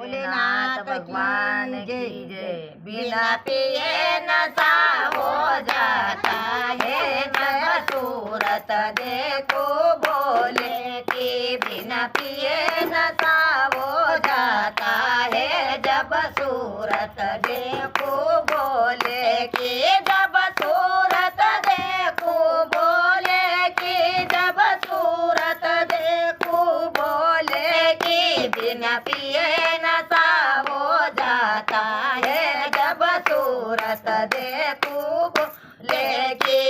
भोलेनाथ भगवान की जय। बिना पिए नशा हो जाता है जब सूरत देखो भोले की। बिना पिए नशा हो जाता है जब सूरत देखो भोले की। जब सूरत देखो भोले की, जब सूरत देखो भोले की। बिना पिए नशा हो जाता है जब सूरत देखो भोले की।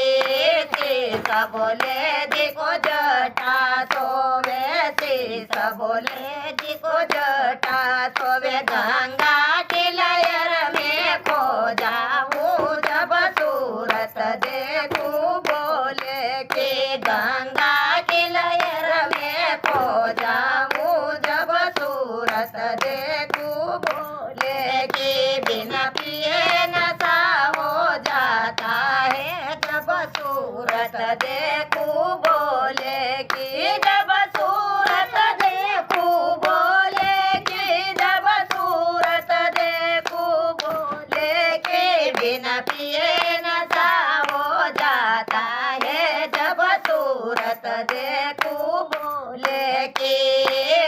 शीश बोले देखो जटा सोवे, शीश बोले देखो जटा सोवे। गंगा की लहर में खो जाऊं जब सूरत देखो भोले की। गंगा की लहर में खो जाऊं जब सूरत देखो भोले की। बिना पिए नशा हो जाता है जब सूरत देखो भोले की। जब सूरत देखो भोले की, जब सूरत देखो भोले की। बिना पिए नशा हो जाता है जब सूरत देखो भोले की।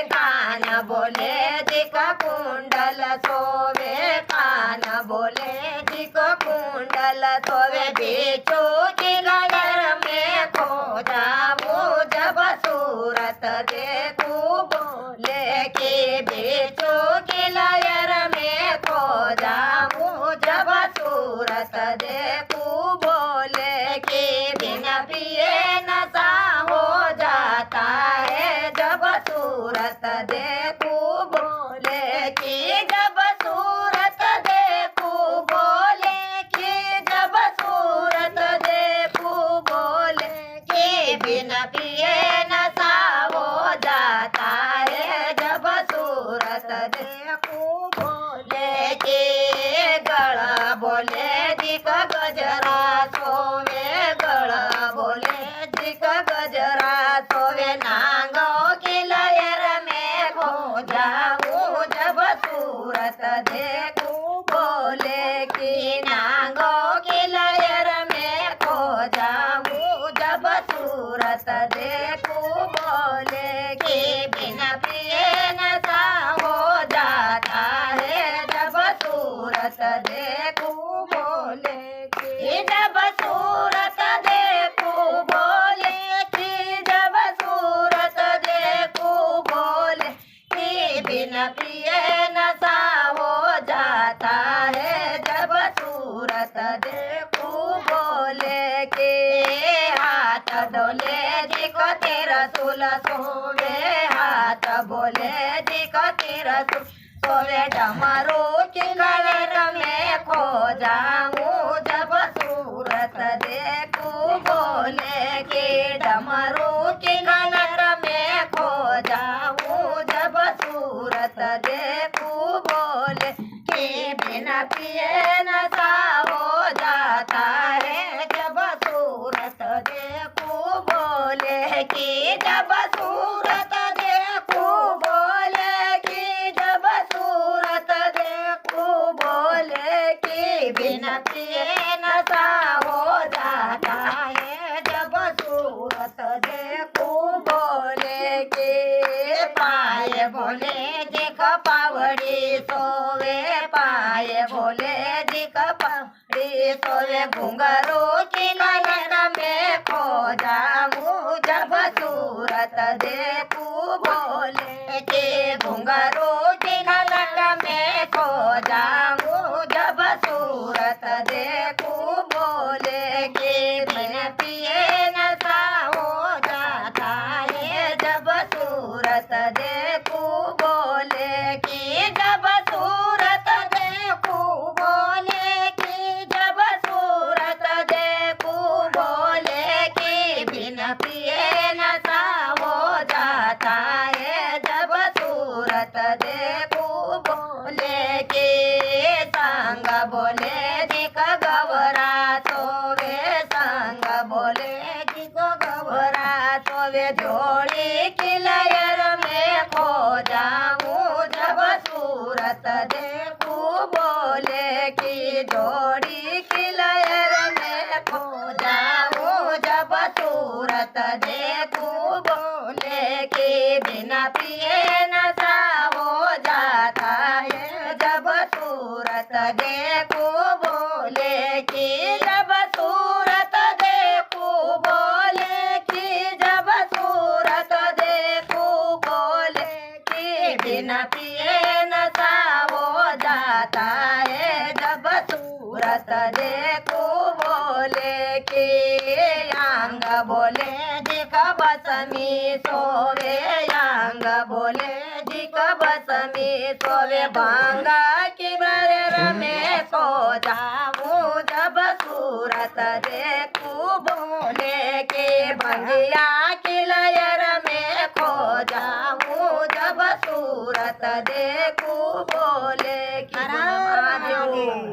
कान बोले दिख कुंडल सोवे, कान बोले दिख कुंडल सोवे। बीचो की लहर में खो जाऊं जब सूरत देखो भोले की। बीचो की लहर में खो जाऊं जब सूरत देखो भोले की। बिना पिए नशा हो जाता है जब सूरत देखो भोले की। जब सूरत देखो भोले की, जब सूरत देखो भोले की। बिना पिए नशा हो जाता है जब सूरत देखो भोले की। गला बोले दिख गजरा सोवे, गला बोले दिख गजरा सोवे। नांगो की लहर में खो जाऊं जब सूरत देखो भोले की। नांगो की लहर में खो जाऊं जब सूरत देखो भोले की। बिना पिए नशा हो जाता है जब सूरत देखो भोले की। जब सूरत देखो भोले की, जब सूरत देखो भोले की। बिना पिए नशा हो जाता है जब सूरत देखो भोले की। हाथ डोले दिखो तेरा सुल सोवे, हाथ बोले दिखो तेरा सुल सोवे। डमरू की लहर में खो जाऊं जब सूरत देखो भोले की। डमरू की लहर में खो जाऊं जब सूरत देखो भोले की। बिना पिए नशा हो जाता है जब सूरत देखो भोले की। जब सूरत देखो भोले की, जब सूरत देखो भोले की। बिना पिए नशा हो जाता है जब सूरत देखो भोले की। पाए भोले दिख पावड़ी सोवे, पाए भोले दिख पावड़ी सोवे। घुंघरू की लहर में खो जाऊं जब सूरत देखो भोले की। घुंघरू की लहर में खो जाऊं जब सूरत देखो भोले की। बिना पिए नशा हो जाता है जब सूरत देखो भोले की। जब सूरत देखो भोले की, जब सूरत देखो भोले की। बिना पिए नशा हो जाता है जब सूरत सूरत देखूं बोले की जोड़ी की लहर में खो जाऊं जब सूरत देखूं बोले की बिना पिए नशा हो जाता है जब सूरत देखूं बोले की जब सूरत देखूं बोले की जब सूरत देखूं बोले की बिना पिए नशा हो जाता है जब सूरत देखूं बोले की यांग बोले जिक बसमी सोवे यांग बोले जिक बसमी सोवे भांगा की बरेर में खो जाऊं जब सूरत देखूं बोले के भंगिया की लहर में खो जाऊं जब सूरत देखूं बोले की